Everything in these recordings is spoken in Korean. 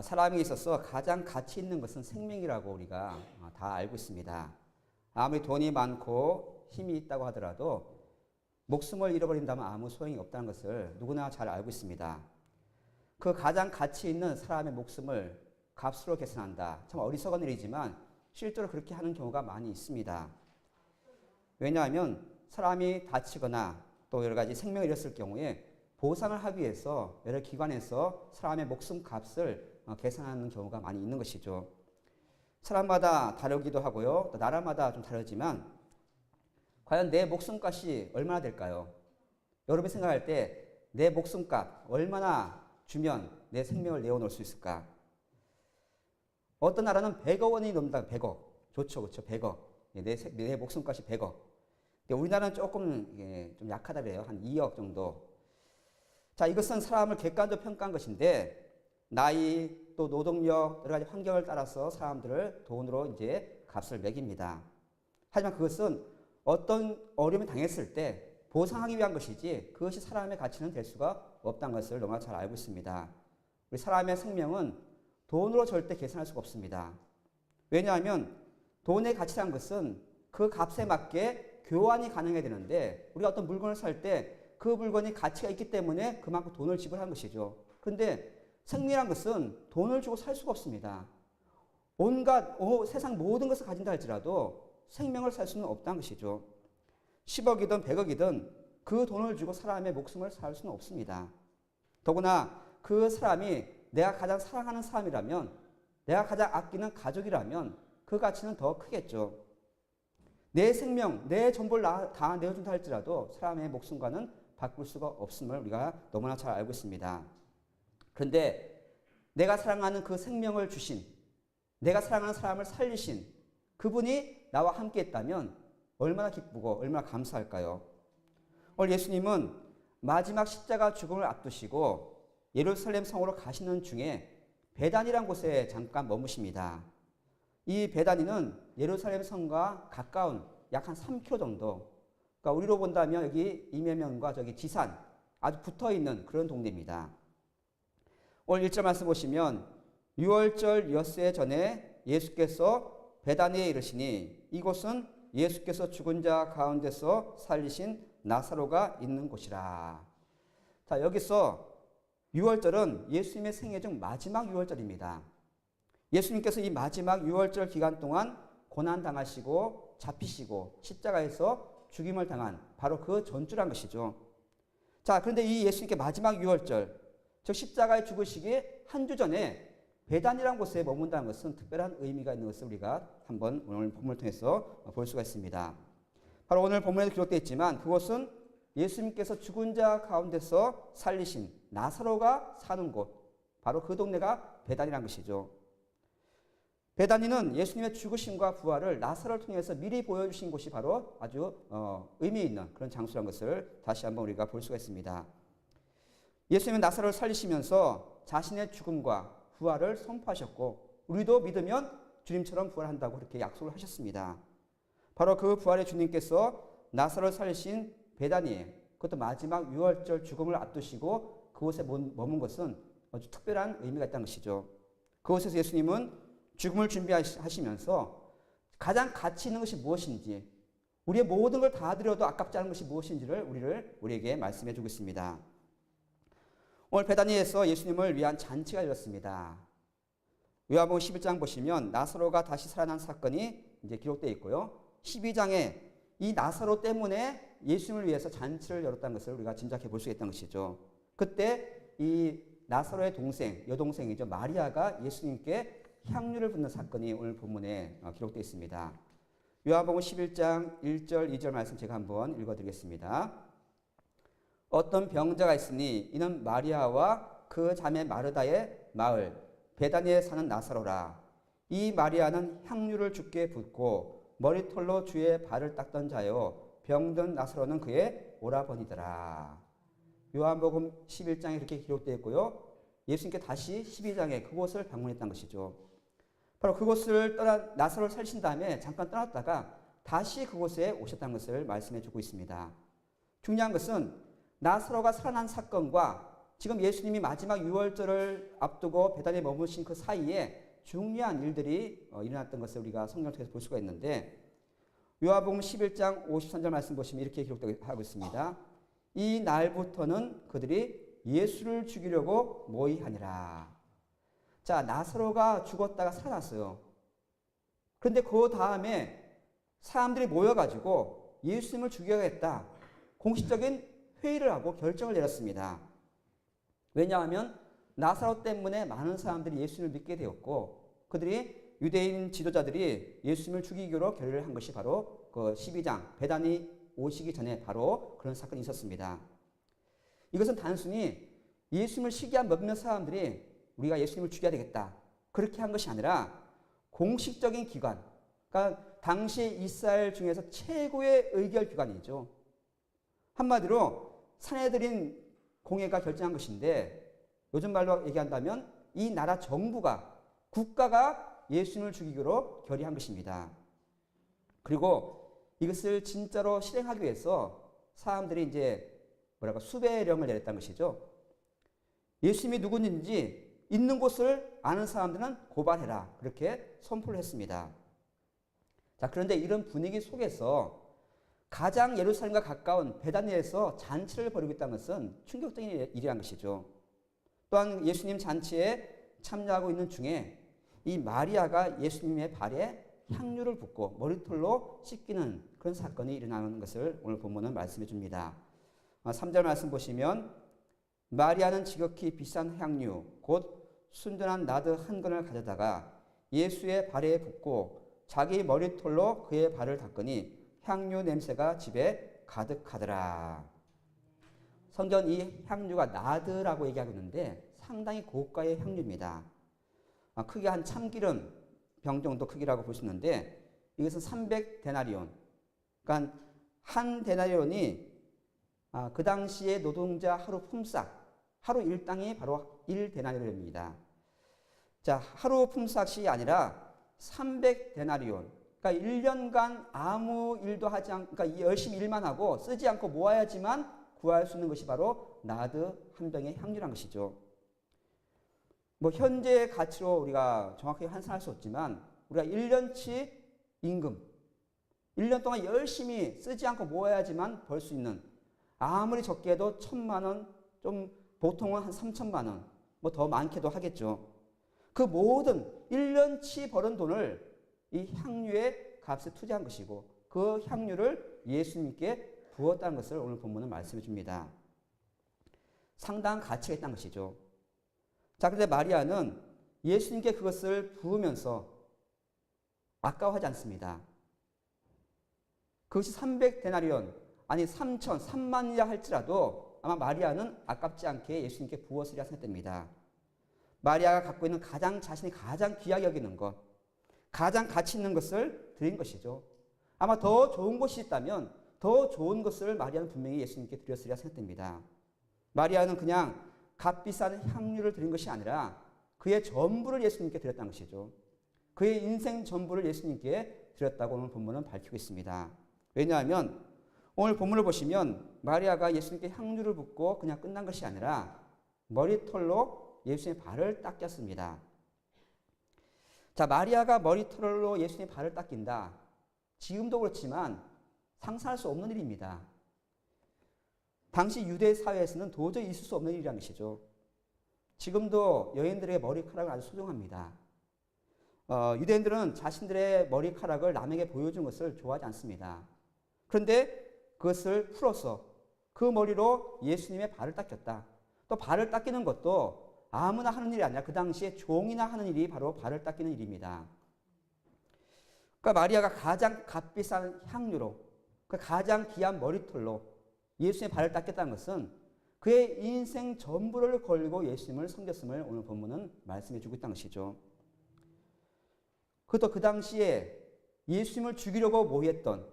사람에 있어서 가장 가치 있는 것은 생명이라고 우리가 다 알고 있습니다. 아무리 돈이 많고 힘이 있다고 하더라도 목숨을 잃어버린다면 아무 소용이 없다는 것을 누구나 잘 알고 있습니다. 그 가장 가치 있는 사람의 목숨을 값으로 계산한다. 참 어리석은 일이지만 실제로 그렇게 하는 경우가 많이 있습니다. 왜냐하면 사람이 다치거나 또 여러 가지 생명을 잃었을 경우에 보상을 하기 위해서 여러 기관에서 사람의 목숨 값을 계산하는 경우가 많이 있는 것이죠. 사람마다 다르기도 하고요. 또 나라마다 좀 다르지만 과연 내 목숨값이 얼마나 될까요? 여러분이 생각할 때 내 목숨값 얼마나 주면 내 생명을 내어놓을 수 있을까? 어떤 나라는 100억 원이 넘는다. 100억. 좋죠. 그렇죠. 100억. 내 목숨값이 100억. 우리나라는 조금 좀 약하다 그래요. 한 2억 정도. 자, 이것은 사람을 객관적으로 평가한 것인데 나이 또 노동력 여러 가지 환경을 따라서 사람들을 돈으로 이제 값을 매깁니다. 하지만 그것은 어떤 어려움이 당했을 때 보상하기 위한 것이지 그것이 사람의 가치는 될 수가 없다는 것을 너무나 잘 알고 있습니다. 우리 사람의 생명은 돈으로 절대 계산할 수가 없습니다. 왜냐하면 돈의 가치란 것은 그 값에 맞게 교환이 가능해야 되는데 우리가 어떤 물건을 살 때 그 물건이 가치가 있기 때문에 그만큼 돈을 지불하는 것이죠. 그런데 생명이란 것은 돈을 주고 살 수가 없습니다. 온갖 세상 모든 것을 가진다 할지라도 생명을 살 수는 없다는 것이죠. 10억이든 100억이든 그 돈을 주고 사람의 목숨을 살 수는 없습니다. 더구나 그 사람이 내가 가장 사랑하는 사람이라면 내가 가장 아끼는 가족이라면 그 가치는 더 크겠죠. 내 생명, 내 전부를 다 내어준다 할지라도 사람의 목숨과는 바꿀 수가 없음을 우리가 너무나 잘 알고 있습니다. 그런데 내가 사랑하는 그 생명을 주신, 내가 사랑하는 사람을 살리신 그분이 나와 함께 했다면 얼마나 기쁘고 얼마나 감사할까요? 오늘 예수님은 마지막 십자가 죽음을 앞두시고 예루살렘 성으로 가시는 중에 베다니라는 곳에 잠깐 머무십니다. 이 베다니는 예루살렘 성과 가까운 약 한 3km 정도, 그러니까 우리로 본다면 여기 이매명과 저기 지산 아주 붙어있는 그런 동네입니다. 오늘 1절 말씀 보시면 6월절 엿새 전에 예수께서 베다니에 이르시니 이곳은 예수께서 죽은 자 가운데서 살리신 나사로가 있는 곳이라. 자, 여기서 6월절은 예수님의 생애 중 마지막 6월절입니다. 예수님께서 이 마지막 6월절 기간 동안 고난당하시고 잡히시고 십자가에서 죽임을 당한 바로 그 전주란 것이죠. 자, 그런데 이 예수님께 마지막 6월절, 즉 십자가에 죽으시기 한 주 전에 베단이라는 곳에 머문다는 것은 특별한 의미가 있는 것을 우리가 한번 오늘 본문을 통해서 볼 수가 있습니다. 바로 오늘 본문에도 기록되어 있지만 그곳은 예수님께서 죽은 자 가운데서 살리신 나사로가 사는 곳, 바로 그 동네가 베단이라는 것이죠. 베다니는 예수님의 죽으심과 부활을 나사로를 통해서 미리 보여주신 곳이 바로 아주 의미 있는 그런 장소라는 것을 다시 한번 우리가 볼 수가 있습니다. 예수님은 나사로를 살리시면서 자신의 죽음과 부활을 선포하셨고 우리도 믿으면 주님처럼 부활한다고 그렇게 약속을 하셨습니다. 바로 그 부활의 주님께서 나사로를 살리신 베다니에, 그것도 마지막 6월절 죽음을 앞두시고 그곳에 머문 것은 아주 특별한 의미가 있다는 것이죠. 그곳에서 예수님은 죽음을 준비하시면서 가장 가치 있는 것이 무엇인지, 우리의 모든 걸 다 드려도 아깝지 않은 것이 무엇인지를 우리에게 말씀해 주고 있습니다. 오늘 베다니에서 예수님을 위한 잔치가 열렸습니다. 요한복음 11장 보시면 나사로가 다시 살아난 사건이 이제 기록되어 있고요. 12장에 이 나사로 때문에 예수님을 위해서 잔치를 열었다는 것을 우리가 짐작해 볼 수 있다는 것이죠. 그때 이 나사로의 동생, 여동생이죠. 마리아가 예수님께 향유를 붓는 사건이 오늘 본문에 기록되어 있습니다. 요한복음 11장 1절 2절 말씀 제가 한번 읽어드리겠습니다. 어떤 병자가 있으니 이는 마리아와 그 자매 마르다의 마을 베다니에 사는 나사로라. 이 마리아는 향유를 주께 붓고 머리털로 주의 발을 닦던 자요 병든 나사로는 그의 오라버니더라. 요한복음 11장에 그렇게 기록되어 있고요. 예수님께 다시 12장에 그곳을 방문했다는 것이죠. 바로 그곳을 나사로를 살리신 다음에 잠깐 떠났다가 다시 그곳에 오셨다는 것을 말씀해 주고 있습니다. 중요한 것은 나사로가 살아난 사건과 지금 예수님이 마지막 유월절을 앞두고 베다니에 머무신 그 사이에 중요한 일들이 일어났던 것을 우리가 성경을 통해서 볼 수가 있는데, 요한복음 11장 53절 말씀 보시면 이렇게 기록하고 있습니다. 이 날부터는 그들이 예수를 죽이려고 모의하니라. 자, 나사로가 죽었다가 살아났어요. 그런데 그 다음에 사람들이 모여가지고 예수님을 죽여야겠다, 공식적인 회의를 하고 결정을 내렸습니다. 왜냐하면 나사로 때문에 많은 사람들이 예수님을 믿게 되었고, 그들이 유대인 지도자들이 예수님을 죽이기로 결의를 한 것이 바로 그 12장 베다니 오시기 전에 바로 그런 사건이 있었습니다. 이것은 단순히 예수님을 시기한 몇몇 사람들이 우리가 예수님을 죽여야 되겠다 그렇게 한 것이 아니라 공식적인 기관, 그러니까 당시 이스라엘 중에서 최고의 의결 기관이죠. 한마디로 사내들인 공회가 결정한 것인데, 요즘 말로 얘기한다면 이 나라 정부가, 국가가 예수님을 죽이기로 결의한 것입니다. 그리고 이것을 진짜로 실행하기 위해서 사람들이 이제 수배령을 내렸다는 것이죠. 예수님이 누구인지 있는 곳을 아는 사람들은 고발해라, 그렇게 선포를 했습니다. 자, 그런데 이런 분위기 속에서 가장 예루살렘과 가까운 베다니에서 잔치를 벌이고 있다는 것은 충격적인 일이란 것이죠. 또한 예수님 잔치에 참여하고 있는 중에 이 마리아가 예수님의 발에 향유를 붓고 머리털로 씻기는 그런 사건이 일어나는 것을 오늘 본문은 말씀해 줍니다. 3절 말씀 보시면, 마리아는 지극히 비싼 향유 곧 순전한 나드 한 근을 가져다가 예수의 발에 붓고 자기 머리털로 그의 발을 닦으니 향유 냄새가 집에 가득하더라. 성경 이 향유가 나드라고 얘기하고 있는데 상당히 고가의 향유입니다. 크기가 한 참기름 병 정도 크기라고 볼 수 있는데, 이것은 300데나리온, 그러니까 한 데나리온이 그 당시에 노동자 하루 품삯, 하루 일당이 바로 1데나리온입니다. 자, 하루 품삯이 아니라 300데나리온, 그러니까 1년간 아무 일도 하지 않고, 그러니까 열심히 일만 하고 쓰지 않고 모아야지만 구할 수 있는 것이 바로 나드 한 병의 향유란 것이죠. 현재 가치로 우리가 정확하게 환산할 수 없지만, 우리가 1년치 임금, 1년 동안 열심히 쓰지 않고 모아야지만 벌 수 있는, 아무리 적게 해도 1,000만 원, 좀 보통은 한 3,000만 원, 더 많게도 하겠죠. 그 모든 1년치 벌은 돈을 이 향유의 값에 투자한 것이고, 그 향유를 예수님께 부었다는 것을 오늘 본문은 말씀해 줍니다. 상당한 가치가 있다는 것이죠. 자, 그런데 마리아는 예수님께 그것을 부으면서 아까워하지 않습니다. 그것이 300데나리온, 아니 3만이라 할지라도 아마 마리아는 아깝지 않게 예수님께 부었으리라 생각됩니다. 마리아가 갖고 있는 자신이 가장 귀하게 여기는 것, 가장 가치 있는 것을 드린 것이죠. 아마 더 좋은 것이 있다면 더 좋은 것을 마리아는 분명히 예수님께 드렸으리라 생각됩니다. 마리아는 그냥 값비싼 향유를 드린 것이 아니라 그의 전부를 예수님께 드렸다는 것이죠. 그의 인생 전부를 예수님께 드렸다고 오늘 본문은 밝히고 있습니다. 왜냐하면 오늘 본문을 보시면 마리아가 예수님께 향유를 붓고 그냥 끝난 것이 아니라 머리털로 예수님의 발을 닦였습니다. 자, 마리아가 머리털로 예수님의 발을 닦인다. 지금도 그렇지만 상상할 수 없는 일입니다. 당시 유대 사회에서는 도저히 있을 수 없는 일이라는 것이죠. 지금도 여인들의 머리카락은 아주 소중합니다. 유대인들은 자신들의 머리카락을 남에게 보여주는 것을 좋아하지 않습니다. 그런데 그것을 풀어서 그 머리로 예수님의 발을 닦였다. 또 발을 닦이는 것도 아무나 하는 일이 아니라 그 당시에 종이나 하는 일이 바로 발을 닦이는 일입니다. 그러니까 마리아가 가장 값비싼 향유로, 가장 귀한 머리털로 예수님의 발을 닦였다는 것은 그의 인생 전부를 걸고 예수님을 섬겼음을 오늘 본문은 말씀해 주고 있다는 것이죠. 그것도 그 당시에 예수님을 죽이려고 모의했던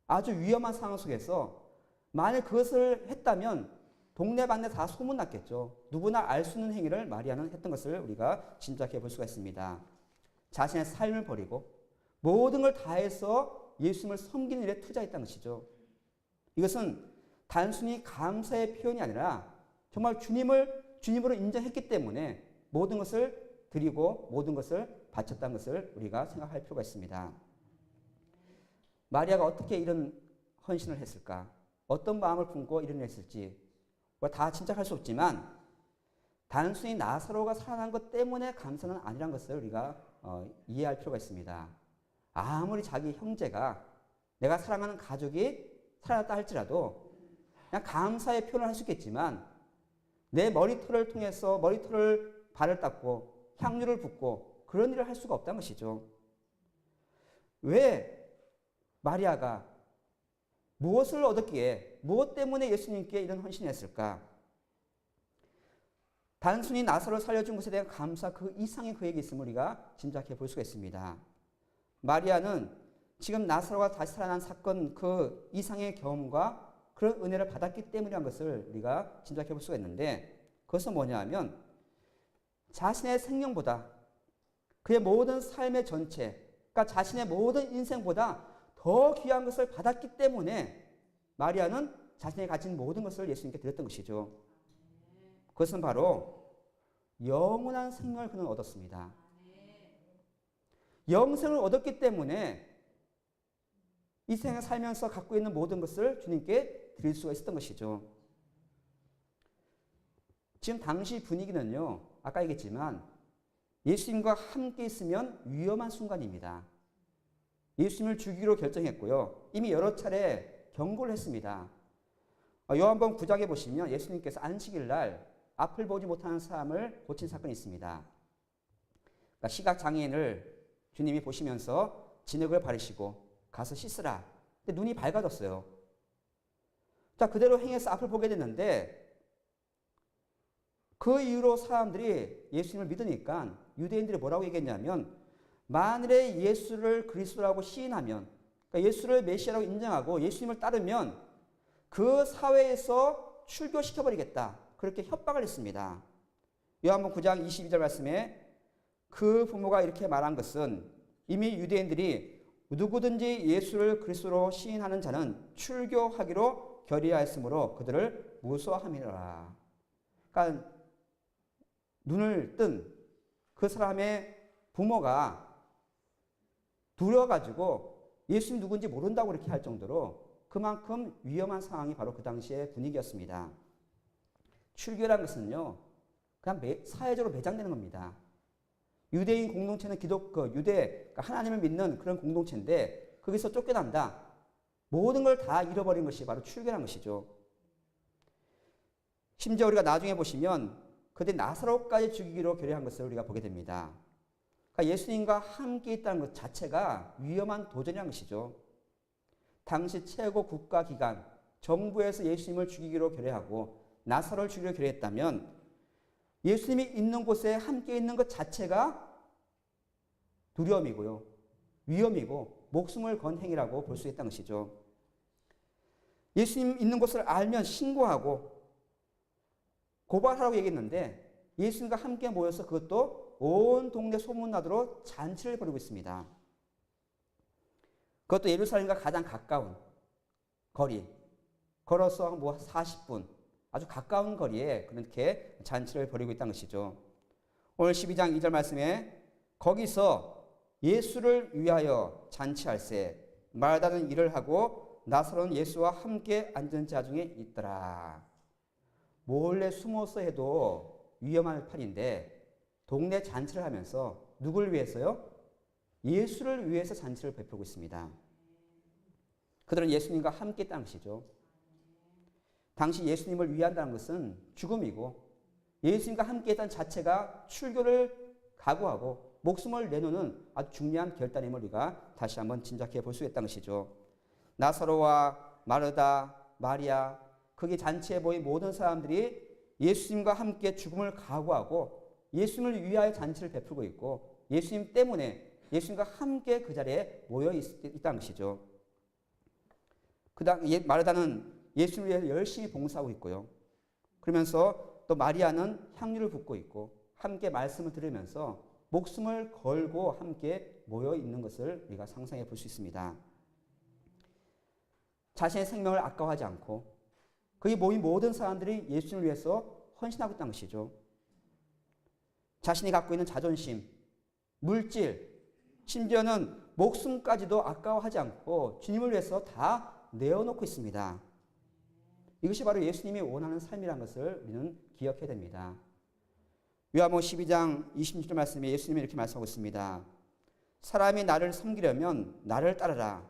아주 위험한 상황 속에서 만약 그것을 했다면 동네방네 다 소문났겠죠. 누구나 알 수 있는 행위를 마리아는 했던 것을 우리가 짐작해 볼 수가 있습니다. 자신의 삶을 버리고 모든 걸 다해서 예수님을 섬기는 일에 투자했다는 것이죠. 이것은 단순히 감사의 표현이 아니라 정말 주님을 주님으로 인정했기 때문에 모든 것을 드리고 모든 것을 바쳤다는 것을 우리가 생각할 필요가 있습니다. 마리아가 어떻게 이런 헌신을 했을까? 어떤 마음을 품고 이런 일을 했을지 다 짐작할 수 없지만 단순히 나사로가 살아난 것 때문에 감사는 아니란 것을 우리가 이해할 필요가 있습니다. 아무리 자기 형제가 내가 사랑하는 가족이 살아났다 할지라도 그냥 감사의 표현을 할 수 있겠지만 내 머리털을 통해서 머리털을 발을 닦고 향유를 붓고 그런 일을 할 수가 없다는 것이죠. 왜 마리아가 무엇을 얻었기에 무엇 때문에 예수님께 이런 헌신을 했을까? 단순히 나사로를 살려준 것에 대한 감사 그 이상의 그에게 있음을 우리가 짐작해 볼 수가 있습니다. 마리아는 지금 나사로가 다시 살아난 사건 그 이상의 경험과 그런 은혜를 받았기 때문이라는 것을 우리가 짐작해 볼 수가 있는데 그것은 뭐냐 하면 자신의 생명보다 그의 모든 삶의 전체 그러니까 자신의 모든 인생보다 더 귀한 것을 받았기 때문에 마리아는 자신이 가진 모든 것을 예수님께 드렸던 것이죠. 그것은 바로 영원한 생명을 그는 얻었습니다. 영생을 얻었기 때문에 이 생을 살면서 갖고 있는 모든 것을 주님께 드릴 수가 있었던 것이죠. 지금 당시 분위기는요, 아까 얘기했지만 예수님과 함께 있으면 위험한 순간입니다. 예수님을 죽이기로 결정했고요. 이미 여러 차례 경고를 했습니다. 요한복음 9장에 보시면 예수님께서 안식일 날 앞을 보지 못하는 사람을 고친 사건이 있습니다. 그러니까 시각장애인을 주님이 보시면서 진흙을 바르시고 가서 씻으라. 근데 눈이 밝아졌어요. 자, 그대로 행해서 앞을 보게 됐는데 그 이후로 사람들이 예수님을 믿으니까 유대인들이 뭐라고 얘기했냐면 만일에 예수를 그리스도라고 시인하면 그러니까 예수를 메시아라고 인정하고 예수님을 따르면 그 사회에서 출교시켜버리겠다. 그렇게 협박을 했습니다. 요한복음 9장 22절 말씀에 그 부모가 이렇게 말한 것은 이미 유대인들이 누구든지 예수를 그리스도로 시인하는 자는 출교하기로 결의하였으므로 그들을 무서워함이라. 그러니까 눈을 뜬 그 사람의 부모가 두려워가지고 예수님 누군지 모른다고 이렇게 할 정도로 그만큼 위험한 상황이 바로 그 당시의 분위기였습니다. 출교라는 것은요, 그냥 사회적으로 매장되는 겁니다. 유대인 공동체는 유대, 하나님을 믿는 그런 공동체인데 거기서 쫓겨난다. 모든 걸 다 잃어버린 것이 바로 출교라는 것이죠. 심지어 우리가 나중에 보시면 그들이 나사로까지 죽이기로 결의한 것을 우리가 보게 됩니다. 그러니까 예수님과 함께 있다는 것 자체가 위험한 도전이라는 것이죠. 당시 최고 국가기관, 정부에서 예수님을 죽이기로 결의하고 나사로를 죽이기로 결의했다면 예수님이 있는 곳에 함께 있는 것 자체가 두려움이고요. 위험이고 목숨을 건 행위라고 볼 수 있다는 것이죠. 예수님 있는 곳을 알면 신고하고 고발하라고 얘기했는데 예수님과 함께 모여서 그것도 온 동네 소문나도록 잔치를 벌이고 있습니다. 그것도 예루살렘과 가장 가까운 거리, 걸어서 40분, 아주 가까운 거리에 그렇게 잔치를 벌이고 있다는 것이죠. 오늘 12장 2절 말씀에 거기서 예수를 위하여 잔치할세 말다는 일을 하고 나사로는 예수와 함께 앉은 자 중에 있더라. 몰래 숨어서 해도 위험한 판인데 동네 잔치를 하면서 누굴 위해서요? 예수를 위해서 잔치를 베풀고 있습니다. 그들은 예수님과 함께 있다는 것이죠. 당시 예수님을 위한다는 것은 죽음이고 예수님과 함께 있다는 자체가 출교를 각오하고 목숨을 내놓는 아주 중요한 결단임을 우리가 다시 한번 짐작해 볼 수 있다는 것이죠. 나사로와 마르다, 마리아, 거기 잔치에 모인 모든 사람들이 예수님과 함께 죽음을 각오하고 예수님을 위하여 잔치를 베풀고 있고 예수님 때문에 예수님과 함께 그 자리에 모여 있다는 것이죠. 마르다는 예수님을 위해서 열심히 봉사하고 있고요. 그러면서 또 마리아는 향유를 붓고 있고 함께 말씀을 들으면서 목숨을 걸고 함께 모여 있는 것을 우리가 상상해 볼 수 있습니다. 자신의 생명을 아까워하지 않고 거기 모인 모든 사람들이 예수님을 위해서 헌신하고 있다는 것이죠. 자신이 갖고 있는 자존심, 물질, 심지어는 목숨까지도 아까워하지 않고 주님을 위해서 다 내어놓고 있습니다. 이것이 바로 예수님이 원하는 삶이라는 것을 우리는 기억해야 됩니다. 요한복음 12장 26절 말씀에 예수님이 이렇게 말씀하고 있습니다. 사람이 나를 섬기려면 나를 따르라.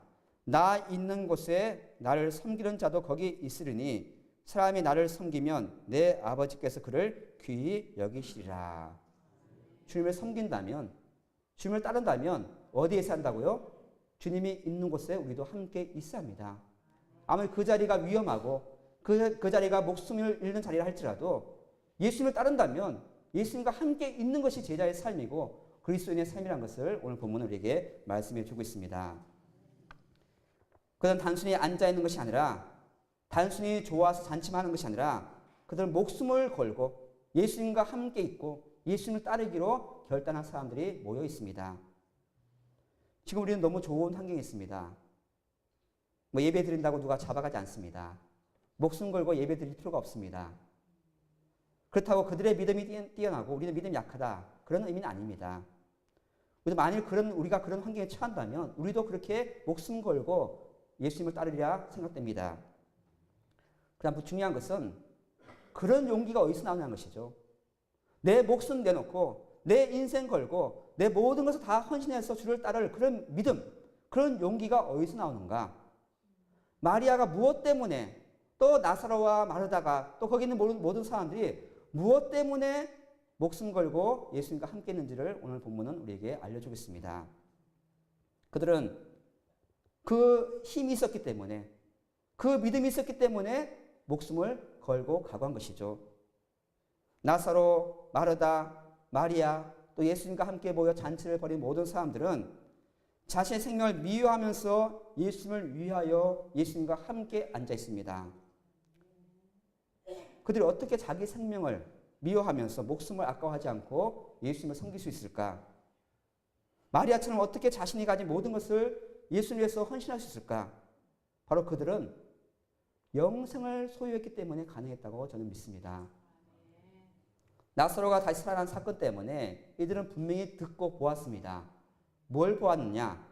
나 있는 곳에 나를 섬기는 자도 거기 있으리니 사람이 나를 섬기면 내 아버지께서 그를 귀히 여기시리라. 주님을 섬긴다면, 주님을 따른다면 어디에 산다고요? 주님이 있는 곳에 우리도 함께 있어야 합니다. 아무리 그 자리가 위험하고 그 자리가 목숨을 잃는 자리라 할지라도 예수님을 따른다면 예수님과 함께 있는 것이 제자의 삶이고 그리스도인의 삶이라는 것을 오늘 본문은 우리에게 말씀해 주고 있습니다. 그들은 단순히 앉아있는 것이 아니라 단순히 좋아서 잔치만 하는 것이 아니라 그들은 목숨을 걸고 예수님과 함께 있고 예수님을 따르기로 결단한 사람들이 모여 있습니다. 지금 우리는 너무 좋은 환경에 있습니다. 예배 드린다고 누가 잡아가지 않습니다. 목숨 걸고 예배 드릴 필요가 없습니다. 그렇다고 그들의 믿음이 뛰어나고 우리는 믿음이 약하다. 그런 의미는 아닙니다. 만일 우리가 그런 환경에 처한다면 우리도 그렇게 목숨 걸고 예수님을 따르리라 생각됩니다. 그다음 중요한 것은 그런 용기가 어디서 나오냐는 것이죠. 내 목숨 내놓고 내 인생 걸고 내 모든 것을 다 헌신해서 주를 따를 그런 믿음, 그런 용기가 어디서 나오는가? 마리아가 무엇 때문에 또 나사로와 마르다가 또 거기 있는 모든 사람들이 무엇 때문에 목숨 걸고 예수님과 함께 했는지를 오늘 본문은 우리에게 알려주고 있습니다. 그들은 그 힘이 있었기 때문에 그 믿음이 있었기 때문에 목숨을 걸고 각오한 것이죠. 나사로, 마르다, 마리아 또 예수님과 함께 모여 잔치를 벌인 모든 사람들은 자신의 생명을 미워하면서 예수님을 위하여 예수님과 함께 앉아 있습니다. 그들이 어떻게 자기 생명을 미워하면서 목숨을 아까워하지 않고 예수님을 섬길 수 있을까? 마리아처럼 어떻게 자신이 가진 모든 것을 예수님을 위해서 헌신할 수 있을까? 바로 그들은 영생을 소유했기 때문에 가능했다고 저는 믿습니다. 나사로가 다시 살아난 사건 때문에 이들은 분명히 듣고 보았습니다. 뭘 보았느냐?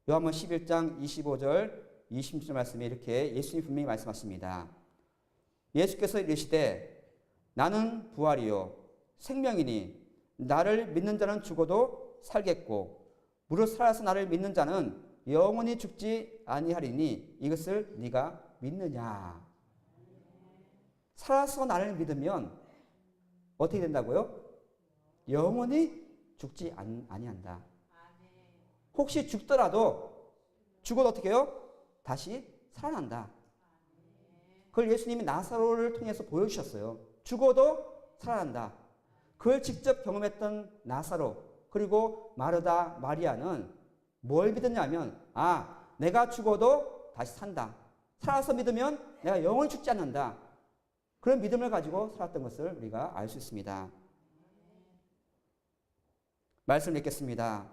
요한복음 11장 25절 26절 말씀에 이렇게 예수님이 분명히 말씀하십니다. 예수께서 이르시되 나는 부활이요 생명이니 나를 믿는 자는 죽어도 살겠고 무릇 살아서 나를 믿는 자는 영원히 죽지 아니하리니 이것을 네가 믿느냐? 살아서 나를 믿으면 어떻게 된다고요? 영원히 죽지 아니한다. 혹시 죽더라도 죽어도 어떻게 해요? 다시 살아난다. 그걸 예수님이 나사로를 통해서 보여주셨어요. 죽어도 살아난다. 그걸 직접 경험했던 나사로 그리고 마르다, 마리아는 뭘 믿었냐면 내가 죽어도 다시 산다. 살아서 믿으면 내가 영원히 죽지 않는다. 그런 믿음을 가지고 살았던 것을 우리가 알 수 있습니다. 말씀 읽겠습니다.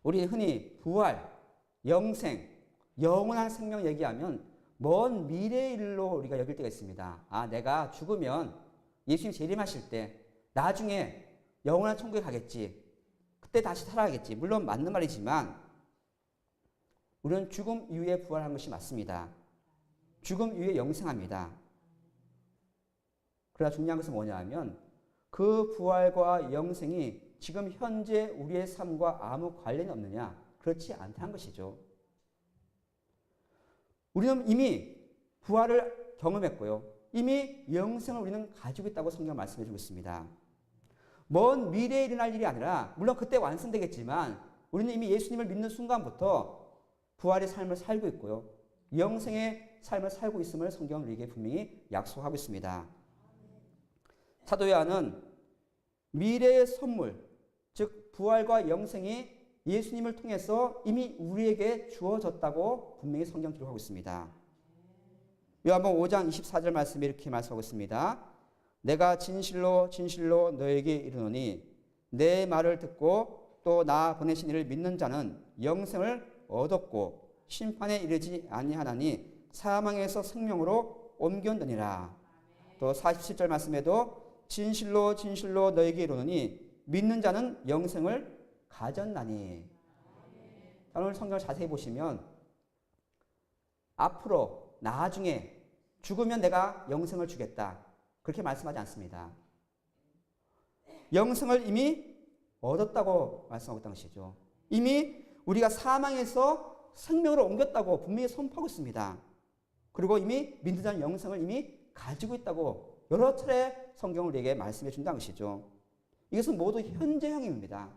우리 흔히 부활, 영생, 영원한 생명 얘기하면 먼 미래의 일로 우리가 여길 때가 있습니다. 내가 죽으면 예수님 재림하실 때 나중에 영원한 천국에 가겠지. 그때 다시 살아가겠지. 물론 맞는 말이지만 우리는 죽음 이후에 부활한 것이 맞습니다. 죽음 이후에 영생합니다. 그러나 중요한 것은 뭐냐 하면 그 부활과 영생이 지금 현재 우리의 삶과 아무 관련이 없느냐? 그렇지 않다는 것이죠. 우리는 이미 부활을 경험했고요. 이미 영생을 우리는 가지고 있다고 성경 말씀해 주고 있습니다. 먼 미래에 일어날 일이 아니라 물론 그때 완성되겠지만 우리는 이미 예수님을 믿는 순간부터 부활의 삶을 살고 있고요. 영생의 삶을 살고 있음을 성경은 우리에게 분명히 약속하고 있습니다. 사도 요한은 미래의 선물, 즉 부활과 영생이 예수님을 통해서 이미 우리에게 주어졌다고 분명히 성경 기록하고 있습니다. 요한복음 5장 24절 말씀에 이렇게 말씀하고 있습니다. 내가 진실로 진실로 너에게 이르노니 내 말을 듣고 또 나 보내신 이를 믿는 자는 영생을 얻었고 심판에 이르지 아니하나니 사망에서 생명으로 옮겼느니라. 또 47절 말씀에도 진실로 진실로 너에게 이르노니 믿는 자는 영생을 가졌나니. 오늘 성경을 자세히 보시면 앞으로 나중에 죽으면 내가 영생을 주겠다 그렇게 말씀하지 않습니다. 영생을 이미 얻었다고 말씀하고 있다는 것이죠. 이미 우리가 사망에서 생명으로 옮겼다고 분명히 선포하고 있습니다. 그리고 이미 믿는 자는 영생을 이미 가지고 있다고 여러 차례 성경을 우리에게 말씀해 준다는 것이죠. 이것은 모두 현재형입니다.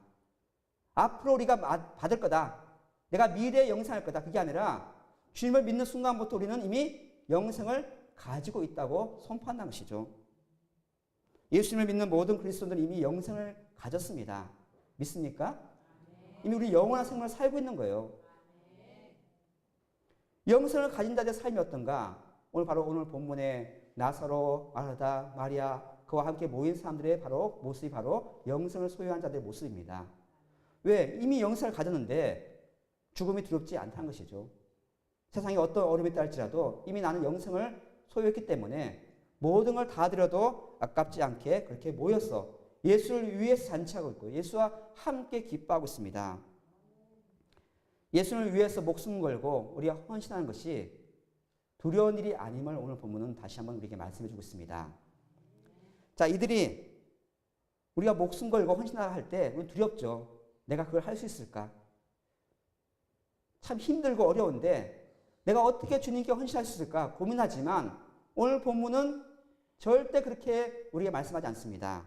앞으로 우리가 받을 거다. 내가 미래에 영생할 거다. 그게 아니라 주님을 믿는 순간부터 우리는 이미 영생을 가지고 있다고 선포한다는 것이죠. 예수님을 믿는 모든 그리스도인들은 이미 영생을 가졌습니다. 믿습니까? 이미 우리 영원한 생명을 살고 있는 거예요. 영생을 가진 자들의 삶이 어떤가? 오늘 본문에 나사로, 마르다, 마리아 그와 함께 모인 사람들의 모습이 바로 영생을 소유한 자들의 모습입니다. 왜? 이미 영생을 가졌는데 죽음이 두렵지 않다는 것이죠. 세상에 어떤 어려움이 있다 할지라도 이미 나는 영생을 소유했기 때문에 모든 걸 다 드려도 아깝지 않게 그렇게 모여서 예수를 위해서 잔치하고 있고 예수와 함께 기뻐하고 있습니다. 예수를 위해서 목숨 걸고 우리가 헌신하는 것이 두려운 일이 아님을 오늘 본문은 다시 한번 우리에게 말씀해 주고 있습니다. 자, 이들이 우리가 목숨 걸고 헌신하라 할 때 우리 두렵죠. 내가 그걸 할 수 있을까? 참 힘들고 어려운데 내가 어떻게 주님께 헌신할 수 있을까 고민하지만 오늘 본문은 절대 그렇게 우리에게 말씀하지 않습니다.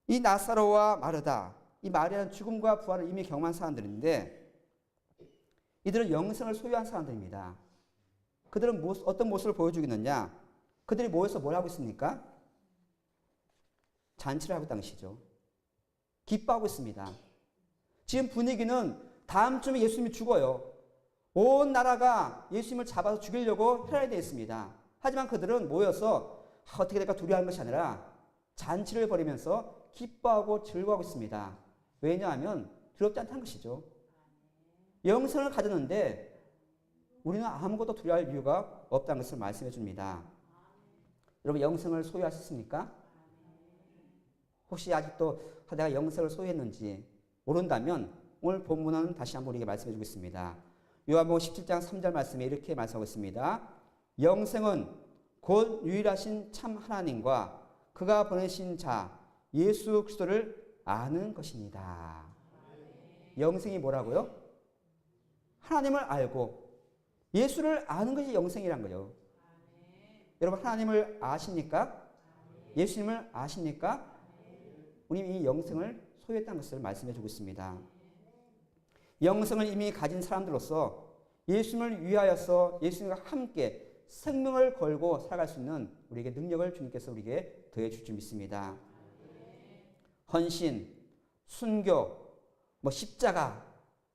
이 나사로와 마르다, 이 마리아는 죽음과 부활을 이미 경험한 사람들인데 이들은 영생을 소유한 사람들입니다. 그들은 어떤 모습을 보여주겠느냐? 그들이 모여서 뭘 하고 있습니까? 잔치를 하고 있다는 것이죠. 기뻐하고 있습니다. 지금 분위기는 다음 주에 예수님이 죽어요. 온 나라가 예수님을 잡아서 죽이려고 혈안이 되어 있습니다. 하지만 그들은 모여서 어떻게 될까 두려워하는 것이 아니라 잔치를 벌이면서 기뻐하고 즐거워하고 있습니다. 왜냐하면 두렵지 않다는 것이죠. 영생을 가졌는데 우리는 아무것도 두려워할 이유가 없다는 것을 말씀해 줍니다. 여러분 영생을 소유하셨습니까? 혹시 아직도 내가 영생을 소유했는지 모른다면 오늘 본문은 다시 한번 우리에게 말씀해 주고 있습니다. 요한복음 17장 3절 말씀에 이렇게 말씀하고 있습니다. 영생은 곧 유일하신 참 하나님과 그가 보내신 자 예수 그리스도를 아는 것입니다. 영생이 뭐라고요? 하나님을 알고 예수를 아는 것이 영생이란 거예요. 여러분 하나님을 아십니까? 예수님을 아십니까? 우리는 이 영생을 소유했다는 것을 말씀해 주고 있습니다. 영생을 이미 가진 사람들로서 예수님을 위하여서 예수님과 함께 생명을 걸고 살아갈 수 있는 우리에게 능력을 주님께서 우리에게 더해 줄 줄 믿습니다. 헌신, 순교, 십자가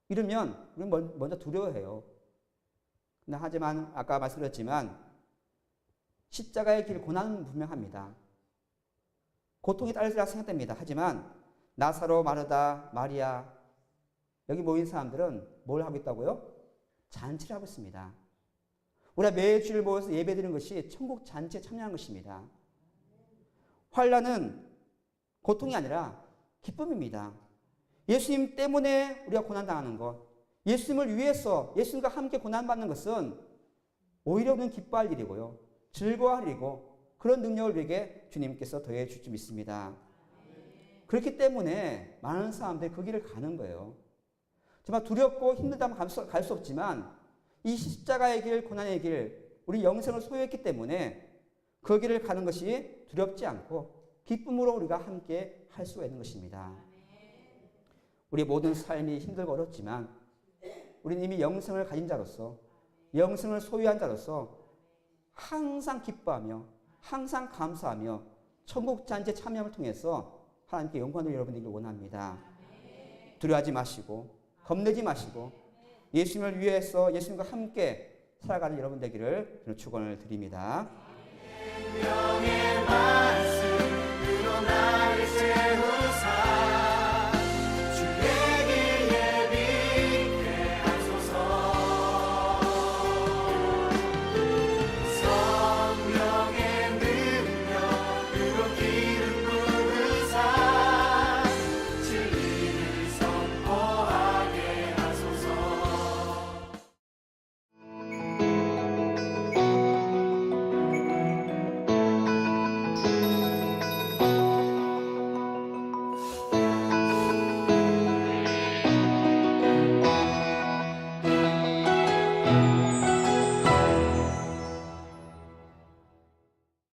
이러면 우리는 먼저 두려워해요. 하지만 아까 말씀드렸지만 십자가의 길 고난은 분명합니다. 고통이 따르리라 생각됩니다. 하지만 나사로, 마르다, 마리아 여기 모인 사람들은 뭘 하고 있다고요? 잔치를 하고 있습니다. 우리가 매주일 모여서 예배드리는 것이 천국 잔치에 참여한 것입니다. 환난은 고통이 아니라 기쁨입니다. 예수님 때문에 우리가 고난당하는 것, 예수님을 위해서 예수님과 함께 고난받는 것은 오히려 우리는 기뻐할 일이고요. 즐거워할 일이고 그런 능력을 우리에게 주님께서 더해 줄 줄 믿습니다. 그렇기 때문에 많은 사람들이 그 길을 가는 거예요. 정말 두렵고 힘들다면 갈 수 없지만 이 십자가의 길, 고난의 길, 우리 영생을 소유했기 때문에 그 길을 가는 것이 두렵지 않고 기쁨으로 우리가 함께 할 수가 있는 것입니다. 우리 모든 삶이 힘들고 어렵지만 우리는 이미 영생을 가진 자로서 영생을 소유한 자로서 항상 기뻐하며 항상 감사하며 천국 잔치에 참여함을 통해서 하나님께 영광을 여러분들에게 원합니다. 두려워하지 마시고 겁내지 마시고 예수님을 위해서 예수님과 함께 살아가는 여러분 되기를 축원을 드립니다.